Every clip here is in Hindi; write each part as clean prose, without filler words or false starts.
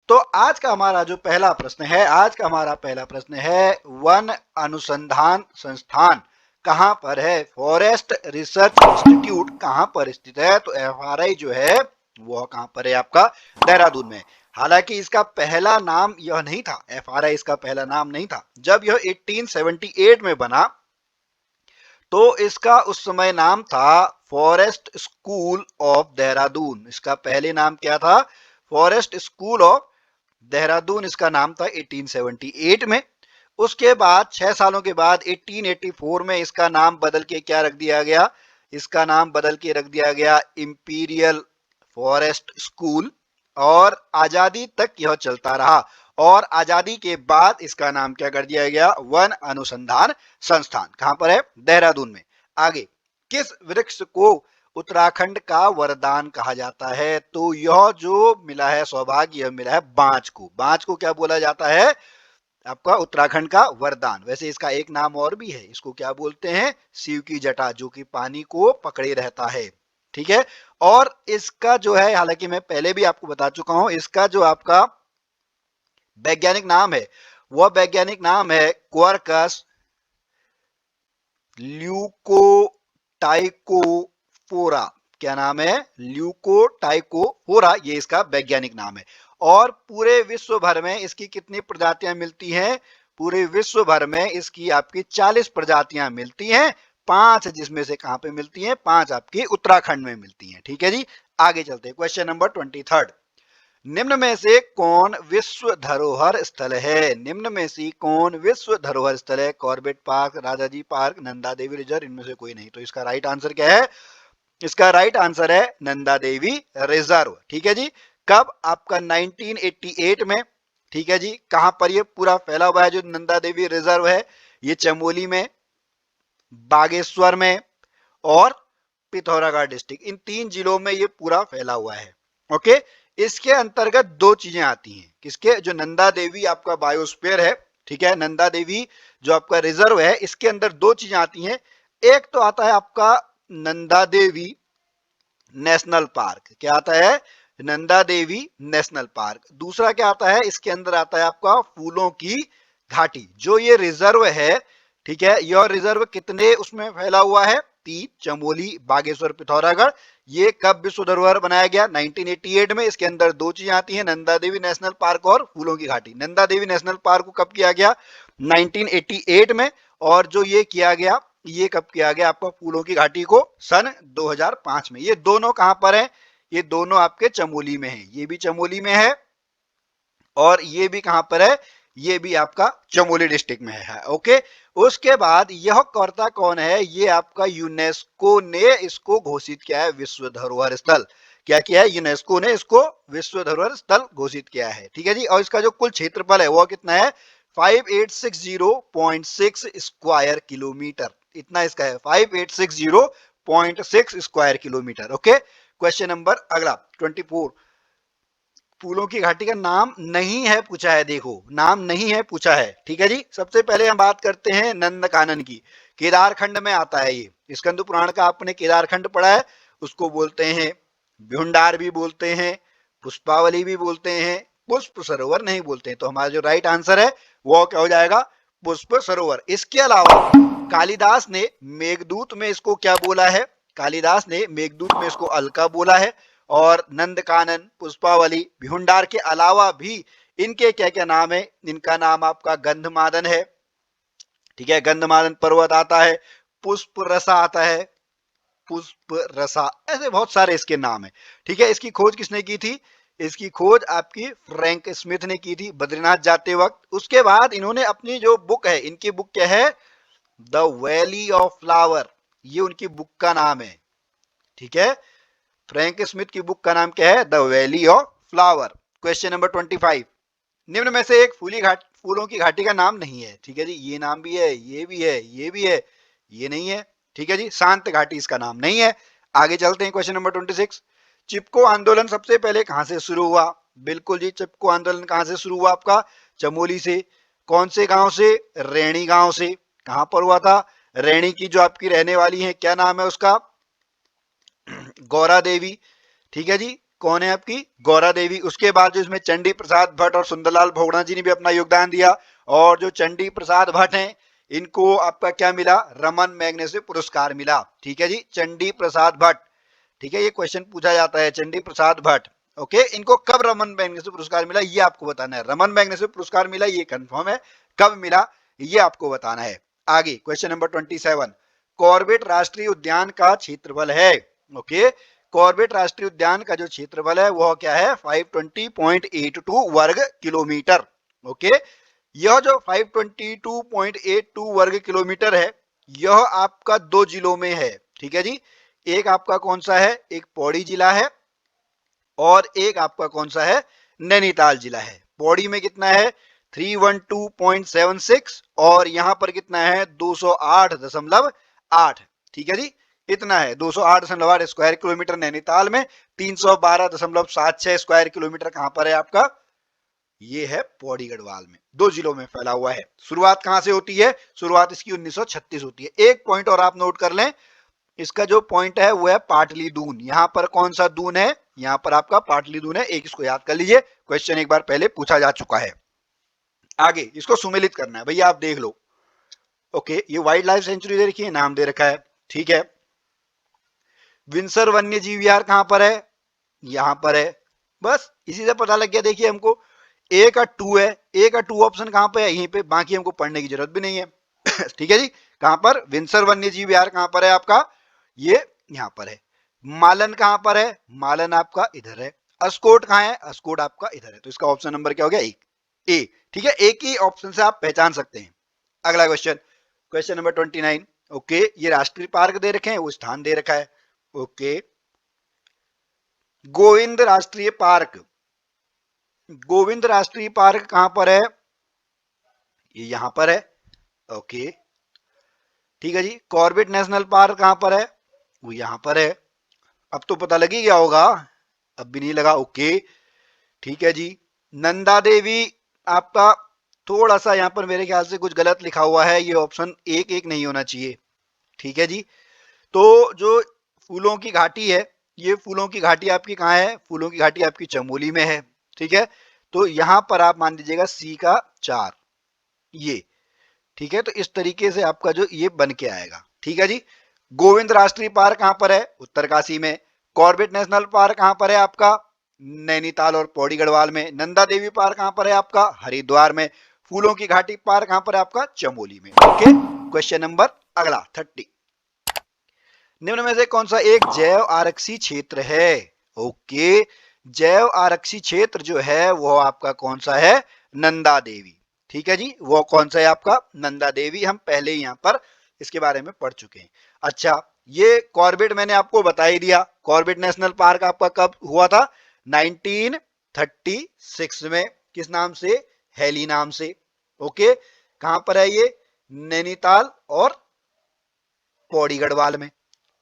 तो आज का हमारा जो पहला प्रश्न है, आज का हमारा पहला प्रश्न है, वन अनुसंधान संस्थान कहां पर है? फॉरेस्ट रिसर्च इंस्टीट्यूट कहां पर स्थित है? तो एफआरआई जो है वो कहां पर है? आपका देहरादून में। हालांकि इसका पहला नाम यह नहीं था, एफआरआई इसका पहला नाम नहीं था। जब यह 1878 में बना तो इसका उस समय नाम था फॉरेस्ट स्कूल ऑफ देहरादून। इसका पहले नाम क्या था? फॉरेस्ट स्कूल ऑफ देहरादून इसका नाम था 1878 में। उसके बाद 6 सालों के बाद 1884 में इसका नाम बदल के क्या रख दिया गया? इसका नाम बदल के रख दिया गया इंपीरियल फॉरेस्ट स्कूल, और आजादी तक यह चलता रहा। और आजादी के बाद इसका नाम क्या कर दिया गया? वन अनुसंधान संस्थान। कहां पर है? देहरादून में। आगे, किस वृक्ष को उत्तराखंड का वरदान कहा जाता है? तो यह जो मिला है सौभाग्य, यह मिला है बांज को। बांज को क्या बोला जाता है? आपका उत्तराखंड का वरदान। वैसे इसका एक नाम और भी है, इसको क्या बोलते हैं? शिव की जटा, जो कि पानी को पकड़े रहता है। ठीक है। और इसका जो है, हालांकि मैं पहले भी आपको बता चुका हूं, इसका जो आपका वैज्ञानिक नाम है वह वैज्ञानिक नाम है क्वारकस ल्यूकोटाइकोफोरा। क्या नाम है? ल्यूकोटाइकोफोरा, ये इसका वैज्ञानिक नाम है। और पूरे विश्व भर में इसकी कितनी प्रजातियां मिलती हैं? पूरे विश्व भर में इसकी आपकी 40 प्रजातियां मिलती हैं। 5 जिसमें से कहां पे मिलती हैं? 5 आपकी उत्तराखंड में मिलती हैं। ठीक है जी। आगे चलते हैं, क्वेश्चन नंबर 23। निम्न में से कौन विश्व धरोहर स्थल है? निम्न में से कौन विश्व धरोहर स्थल है? Corbett park, Rajaji park, Nanda Devi reserve, इनमें से कोई नहीं। तो इसका राइट आंसर क्या है? इसका राइट आंसर है नंदा देवी रिजर्व। ठीक है जी। कब? आपका 1988 में। ठीक है जी। कहां पर ये पूरा फैला हुआ है जो नंदा देवी रिजर्व है? ये चमोली में, बागेश्वर में और पिथौरागढ़ डिस्ट्रिक्ट, इन 3 जिलों में ये पूरा फैला हुआ है। ओके। इसके अंतर्गत 2 चीजें आती हैं। किसके? जो नंदा देवी आपका बायोस्फीयर है, ठीक है, नंदा देवी जो आपका रिजर्व है, इसके अंदर 2 चीजें आती हैं। एक तो आता है आपका नंदा देवी नेशनल पार्क। क्या आता है? Nanda Devi national park. दूसरा क्या आता है? इसके अंदर आता है आपका फूलों की घाटी। जो ये रिजर्व है, ठीक है, यह रिजर्व कितने उसमें फैला हुआ है? 3, चमोली, बागेश्वर, पिथौरागढ़। ये कब विश्व धरोहर बनाया गया? 1988 में। इसके अंदर 2 चीजें आती हैं, नंदा देवी नेशनल पार्क और फूलों की घाटी। नंदा देवी नेशनल पार्क को कब किया गया? 1988 में। और जो ये किया गया, ये कब किया गया? आपका फूलों की घाटी को सन 2005 में। ये दोनों कहां पर है? ये दोनों आपके चमोली में है। ये भी चमोली में है और ये भी कहां पर है? ये भी आपका चमोली डिस्ट्रिक्ट में है। ओके। उसके बाद यह कर्ता कौन है? ये आपका यूनेस्को ने इसको घोषित किया है विश्व धरोहर स्थल। क्या किया है? यूनेस्को ने इसको विश्व धरोहर स्थल घोषित किया है। ठीक है जी। और इसका जो कुल क्षेत्रफल है वो कितना है? 5860.6 स्क्वायर किलोमीटर। इतना इसका है, 5860.6 square kilometre. Okay. Question number अगला 24। फूलों की घाटी का नाम नहीं है पूछा है। देखो, नाम नहीं है पूछा है। ठीक है जी। सबसे पहले हम बात करते हैं नंद कानन की। केदारखंड में आता है ये। स्कंद पुराण का आपने केदारखंड पढ़ा है, उसको बोलते हैं भ्यूंडार भी बोलते हैं, पुष्पावली भी बोलते हैं, पुष्प सरोवर नहीं बोलते हैं। तो हमारा जो राइट आंसर है वो क्या हो जाएगा? पुष्प सरोवर। इसके अलावा कालिदास ने मेघदूत में इसको क्या बोला है? कालिदास ने मेघदूत में इसको अलका बोला है। और नंदकानन, पुष्पावली, भ्यूंडार के अलावा भी इनके क्या क्या नाम है? इनका नाम आपका गंधमादन है। ठीक है, गंधमादन पर्वत आता है, पुष्प रसा आता है, पुष्प रसा, ऐसे बहुत सारे इसके नाम है। ठीक है। इसकी खोज किसने की थी? इसकी खोज आपकी फ्रैंक स्मिथ ने की थी बद्रीनाथ जाते वक्त। उसके बाद इन्होंने अपनी जो बुक है, इनकी बुक क्या है? द वैली ऑफ फ्लावर, ये उनकी बुक का नाम है। ठीक है। फ्रैंक स्मिथ की बुक का नाम क्या है? The valley of flower. Question number 25। निम्न में से एक फूलों की घाटी का नाम नहीं है। ठीक है जी। ये नाम भी है, ये भी है, ये भी है, ये नहीं है। ठीक है जी। शांत घाटी इसका नाम नहीं है। आगे चलते हैं, क्वेश्चन नंबर 26। चिपको आंदोलन सबसे पहले कहां से शुरू हुआ? बिल्कुल जी, चिपको आंदोलन कहां से शुरू हुआ? आपका चमोली से। कौन से गांव से? रैणी गांव से। कहां पर हुआ था? रैणी की जो आपकी रहने वाली है, क्या नाम है उसका? गौरा देवी। ठीक है जी। कौन है आपकी गौरा देवी। उसके बाद जो इसमें चंडी प्रसाद भट्ट और सुंदरलाल भोगड़ा जी ने भी अपना योगदान दिया, और जो चंडी प्रसाद भट्ट हैं इनको आपका क्या मिला, रमन मैग्सेसे पुरस्कार मिला। ठीक है जी, चंडी प्रसाद भट्ट। ठीक है, ये क्वेश्चन पूछा जाता है, चंडी प्रसाद भट्ट। ओके, इनको कब रमन मैग्सेसे पुरस्कार मिला ये आपको बताना है। रमन मैग्सेसे पुरस्कार मिला ये कंफर्म है, कब मिला ये आपको बताना है। आगे क्वेश्चन नंबर 27, कॉर्बेट राष्ट्रीय उद्यान का क्षेत्रफल है। ओके, कॉर्बेट राष्ट्रीय उद्यान का जो क्षेत्रफल है वह क्या है, 520.82 वर्ग किलोमीटर। ओके, यह जो 522.82 वर्ग किलोमीटर है यह आपका 2 जिलों में है। ठीक है जी, एक आपका कौन सा है, एक पौड़ी जिला है, और एक आपका कौन सा है, नैनीताल जिला है। पौड़ी में कितना है 312.76, और यहां पर कितना है 208.8। ठीक है जी, इतना है 208.8 स्क्वायर किलोमीटर नैनीताल में, 312.76 स्क्वायर किलोमीटर कहां पर है आपका, ये है पौड़ी गढ़वाल में। 2 जिलों में फैला हुआ है। शुरुआत कहां से होती है, शुरुआत इसकी 1936 होती है। एक पॉइंट और आप नोट कर लें, इसका जो पॉइंट है वो है पाटली दून। यहां पर कौन सा दून है, यहां पर आपका पाटली दून है, एक इसको याद कर लीजिए, क्वेश्चन एक बार पहले पूछा जा चुका है। आगे इसको सुमेलित करना है भैया, आप देख लो। ओके, ये वाइल्ड लाइफ सेंचुरी दे रखी है, नाम दे रखा है। ठीक है, विंसर वन्य जीव विहार कहां पर है, यहां पर है। बस इसी से पता लग गया। देखिए हमको ए का 2 है, ए का 2 ऑप्शन कहां पे है, यहीं पे, बाकी हमको पढ़ने की जरूरत भी नहीं है। ठीक है जी, कहां पर, विंसर वन्य जीव विहार कहां पर है आपका, ये यहां पर है। मालन कहां पर है, मालन आपका इधर है। अस्कोट कहां है, अस्कोट आपका इधर है। तो इसका ऑप्शन नंबर क्या हो गया, एक, ए। ठीक है, एक ही ऑप्शन से आप पहचान सकते हैं। अगला क्वेश्चन, क्वेश्चन नंबर 29। ओके, ये राष्ट्रीय पार्क दे रखे हैं, वो स्थान दे रखा है। ओके, गोविंद राष्ट्रीय पार्क, गोविंद राष्ट्रीय पार्क कहां पर है, ये यहां पर है। ओके, ठीक है जी। कॉर्बेट नेशनल पार्क कहां पर है, वो यहां पर है। अब तो पता लग ही गया होगा, अब भी नहीं लगा। ओके, ठीक है जी। नंदा देवी आपका थोड़ा सा यहां पर मेरे ख्याल से कुछ गलत लिखा हुआ है, ये ऑप्शन एक एक नहीं होना चाहिए। ठीक है जी, तो जो फूलों की घाटी है, ये फूलों की घाटी आपकी कहाँ है, फूलों की घाटी आपकी चमोली में है। ठीक है, तो यहां पर आप मान लीजिएगा सी का 4, ये। ठीक है, तो इस तरीके से आपका जो ये बन के आएगा। ठीक है जी, गोविंद राष्ट्रीय पार्क कहां पर है, उत्तरकाशी में। कॉर्बेट नेशनल पार्क कहां पर है आपका, नैनीताल और पौड़ी गढ़वाल में। नंदा देवी पार्क कहां पर है आपका, हरिद्वार में। फूलों की घाटी पार्क कहां पर है आपका, चमोली में। ओके, क्वेश्चन नंबर अगला 30, निम्न में से कौन सा एक जैव आरक्षी क्षेत्र है। ओके, जैव आरक्षी क्षेत्र जो है वो आपका कौन सा है, नंदा देवी। ठीक है जी, वो कौन सा है आपका, नंदा देवी। हम पहले ही यहां पर इसके बारे में पढ़ चुके हैं। अच्छा, ये कॉर्बेट मैंने आपको बता ही दिया। कॉर्बेट नेशनल पार्क आपका कब हुआ था, 1936 में। किस नाम से, हेली नाम से। ओके, कहां पर है ये, नैनीताल और पौड़ी गढ़वाल में।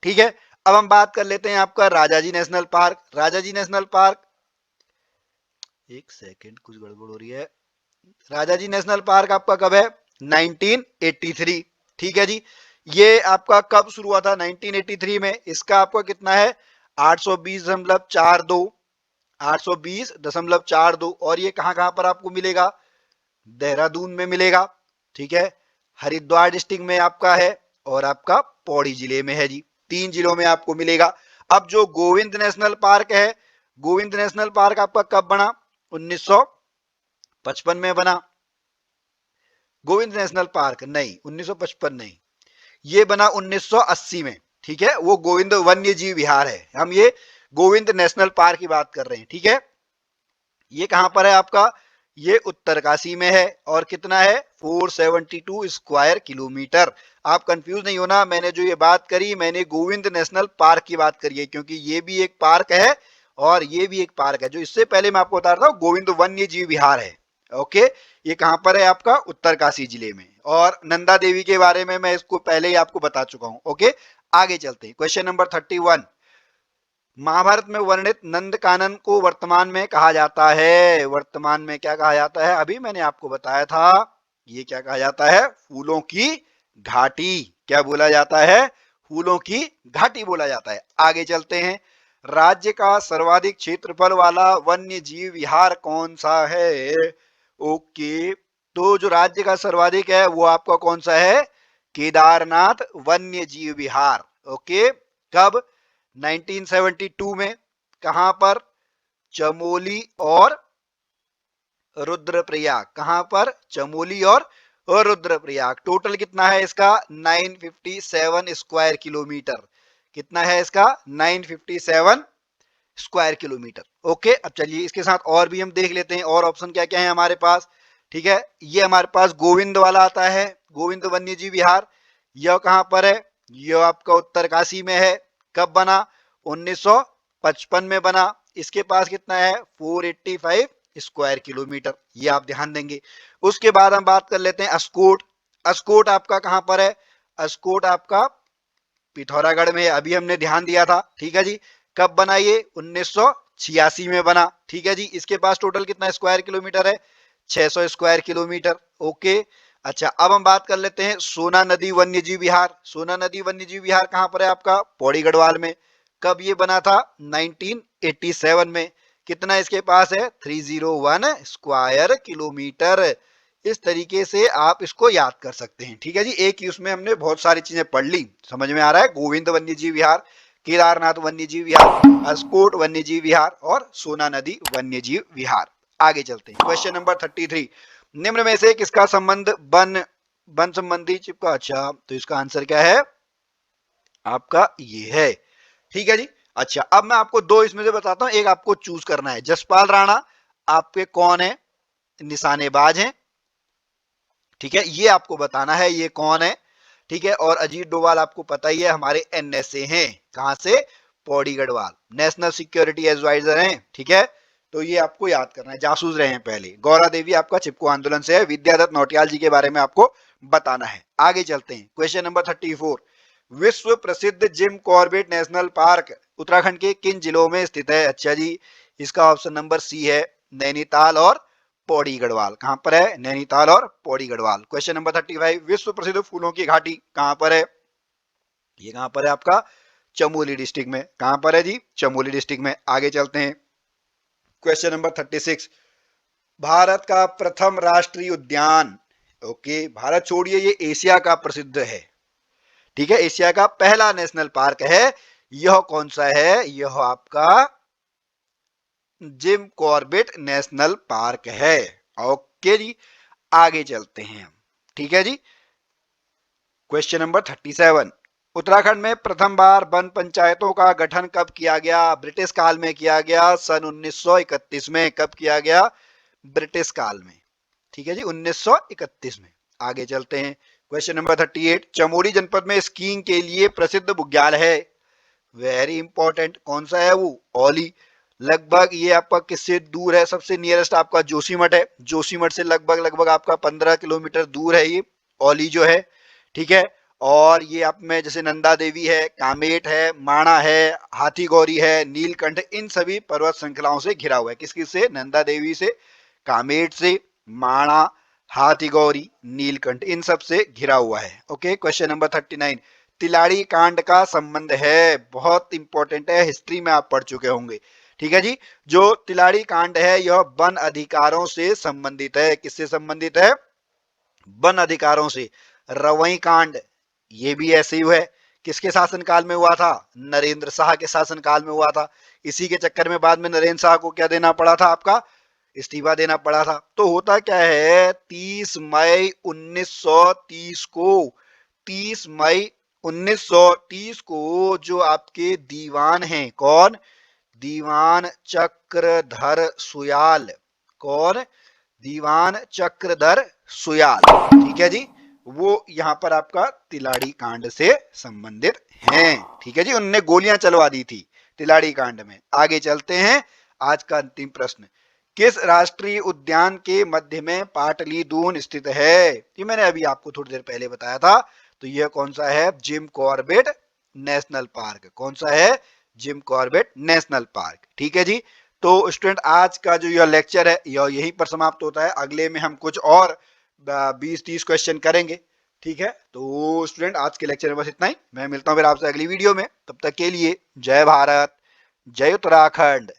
ठीक है, अब हम बात कर लेते हैं आपका Rajaji national park. Rajaji national park, एक सेकेंड कुछ गड़बड़ हो रही है। राजाजी नेशनल पार्क आपका कब है, 1983। ठीक है जी, ये आपका कब शुरू हुआ था, 1983 में। इसका आपका कितना है, 820.42, 820.42। और ये कहां कहां पर आपको मिलेगा, देहरादून में मिलेगा। ठीक है, हरिद्वार डिस्ट्रिक्ट में आपका है, और आपका पौड़ी जिले में है जी। 3 जिलों में आपको मिलेगा। अब जो गोविंद नेशनल पार्क है, गोविंद नेशनल पार्क आपका कब बना, 1955 में बना। गोविंद नेशनल पार्क नहीं, 1955 नहीं, ये बना 1980 में। ठीक है, वो गोविंद वन्य जीव विहार है, हम ये गोविंद नेशनल पार्क की बात कर रहे हैं। ठीक है, ये कहां पर है आपका, ये उत्तरकाशी में है, और कितना है 472 स्क्वायर किलोमीटर। आप कंफ्यूज नहीं होना, मैंने जो ये बात करी, मैंने गोविंद नेशनल पार्क की बात करी है, क्योंकि ये भी एक पार्क है और ये भी एक पार्क है। जो इससे पहले मैं आपको बता रहा था गोविंद वन्य जीव विहार है। ओके, ये कहां पर है आपका, उत्तरकाशी जिले में। और नंदा देवी के बारे में मैं इसको पहले ही आपको बता चुका हूं। ओके, आगे चलते हैं, क्वेश्चन नंबर 31। महाभारत में वर्णित नंद कानन को वर्तमान में कहा जाता है, वर्तमान में क्या कहा जाता है, अभी मैंने आपको बताया था, ये क्या कहा जाता है, फूलों की घाटी। क्या बोला जाता है, फूलों की घाटी बोला जाता है। आगे चलते हैं, राज्य का सर्वाधिक क्षेत्रफल वाला वन्य जीव विहार कौन सा है? ओके, तो जो राज्य का सर्वाधिक है वो आपका कौन सा है? केदारनाथ वन्य जीव विहार। ओके, कब? 1972 में। कहां पर? चमोली और रुद्रप्रयाग। कहां पर? चमोली और रुद्रप्रयाग। टोटल कितना है इसका? 957 स्क्वायर किलोमीटर। कितना है इसका? 957 स्क्वायर किलोमीटर। ओके, अब चलिए इसके साथ और भी हम देख लेते हैं और ऑप्शन क्या क्या है हमारे पास। ठीक है, ये हमारे पास गोविंद वाला आता है, गोविंद वन्यजीव विहार। यह कहां पर है? यह आपका उत्तरकाशी में है। कब बना? 1955 में बना। इसके पास कितना है? 485 स्क्वायर किलोमीटर। ये आप ध्यान देंगे। उसके बाद हम बात कर लेते हैं अस्कोट। अस्कोट आपका कहां पर है? अस्कोट आपका पिथौरागढ़ में। अभी हमने ध्यान दिया था। ठीक है जी। कब बना ये? 1986 में बना। ठीक है जी। इसके पास टोटल कितना स्क्वायर किलोमीटर है? 600 स्क्वायर किलोमीटर। ओके, अच्छा अब हम बात कर लेते हैं सोना नदी वन्यजीव विहार। सोना नदी वन्यजीव विहार कहां पर है आपका? पौड़ी गढ़वाल में। कब ये बना था? 1987 में। कितना इसके पास है? 301 स्क्वायर किलोमीटर। इस तरीके से आप इसको याद कर सकते हैं। ठीक है जी, एक ही उसमें हमने बहुत सारी चीजें पढ़ ली। समझ में आ रहा है? गोविंद वन्यजीव विहार, केदारनाथ वन्यजीव विहार, अस्कोट वन्यजीव विहार और सोना नदी वन्यजीव विहार। आगे चलते हैं, क्वेश्चन नंबर 33। निम्न में से किसका संबंध वन वन संबंधी चिपका? अच्छा, तो इसका आंसर क्या है आपका? ये है। ठीक है जी। अच्छा, अब मैं आपको दो इसमें से बताता हूं, एक आपको चूज करना है। जसपाल राणा आपके कौन है? निशानेबाज हैं। ठीक है, ये आपको बताना है ये कौन है। ठीक है, और अजीत डोभाल आपको पता ही है हमारे एनएसए हैं। कहां से? Pauri Garhwal, national security advisor हैं। ठीक है, तो ये आपको याद करना है, जासूस रहे हैं पहले। गौरा देवी आपका चिपको आंदोलन से है। विद्यादत्त नौटियाल जी के बारे में आपको बताना है। आगे चलते हैं, क्वेश्चन नंबर 34। विश्व प्रसिद्ध Jim Corbett national park Uttarakhand के किन जिलों में स्थित है? अच्छा जी, इसका ऑप्शन नंबर सी है नैनीताल और पौड़ी गढ़वाल। कहां पर है? नैनीताल और पौड़ी गढ़वाल। Question number 35। विश्व प्रसिद्ध फूलों की घाटी कहां पर है? ये कहां पर है आपका? चमोली डिस्ट्रिक्ट में। कहां पर है जी? चमोली डिस्ट्रिक्ट में। आगे चलते हैं, क्वेश्चन नंबर 36। भारत का प्रथम राष्ट्रीय उद्यान। ओके, भारत छोड़िए, ये एशिया का प्रसिद्ध है। ठीक है, एशिया का पहला नेशनल पार्क है। यह कौन सा है? यह आपका जिम कॉर्बेट नेशनल पार्क है। ओके जी, आगे चलते हैं। ठीक है जी, क्वेश्चन नंबर 37। उत्तराखंड में प्रथम बार वन पंचायतों का गठन कब किया गया? ब्रिटिश काल में किया गया, सन 1931 में। कब किया गया? ब्रिटिश काल में। ठीक है जी, 1931 में। आगे चलते हैं, क्वेश्चन नंबर 38। चमोली जनपद में स्कीइंग के लिए प्रसिद्ध बुग्याल है। वेरी इंपॉर्टेंट, कौन सा है वो? औली। लगभग ये आपका किससे दूर है? सबसे नियरेस्ट आपका जोशीमठ है। जोशीमठ से लगभग लगभग आपका 15 किलोमीटर दूर है ये औली जो है। ठीक है, और ये आप में जैसे नंदा देवी है, कामेट है, माणा है, हाथी गौरी है, नीलकंठ, इन सभी पर्वत श्रृंखलाओं से घिरा हुआ है। किस किस से? नंदा देवी से, कामेट से, माणा, हाथी गौरी, नीलकंठ, इन सब से घिरा हुआ है। Okay, question number 39। तिलाड़ी कांड का संबंध है, बहुत इंपॉर्टेंट है, हिस्ट्री में आप पढ़ चुके होंगे। ठीक है जी, जो तिलाड़ी कांड है यह वन अधिकारों से संबंधित है। किससे संबंधित है? वन अधिकारों से। रवई कांड, ये भी ऐसे ही है। किसके शासनकाल में हुआ था? नरेंद्र शाह के शासनकाल में हुआ था। इसी के चक्कर में बाद में नरेंद्र शाह को क्या देना पड़ा था? आपका इस्तीफा देना पड़ा था। तो होता क्या है, 30 मई 1930 को 30 मई 1930 को जो आपके दीवान हैं, कौन? दीवान चक्रधर सुयाल। कौन? दीवान चक्रधर सुयाल। ठीक है जी, वो यहां पर आपका तिलाड़ी कांड से संबंधित हैं। ठीक है जी, उनने गोलियां चलवा दी थी तिलाड़ी कांड में। आगे चलते हैं, आज का अंतिम प्रश्न। किस राष्ट्रीय उद्यान के मध्य में पाटली दून स्थित है? ये मैंने अभी आपको थोड़ी देर पहले बताया था। तो यह कौन सा है? Jim Corbett national park. कौन सा है? Jim Corbett national park. ठीक है जी, तो स्टूडेंट आज का जो यह लेक्चर है यह यहीं पर समाप्त होता है। अगले में हम कुछ और 20-30 क्वेश्चन करेंगे। ठीक है, तो स्टूडेंट आज के लेक्चर में बस इतना ही। मैं मिलता हूं फिर आपसे अगली वीडियो में। तब तक के लिए जय भारत, जय उत्तराखंड।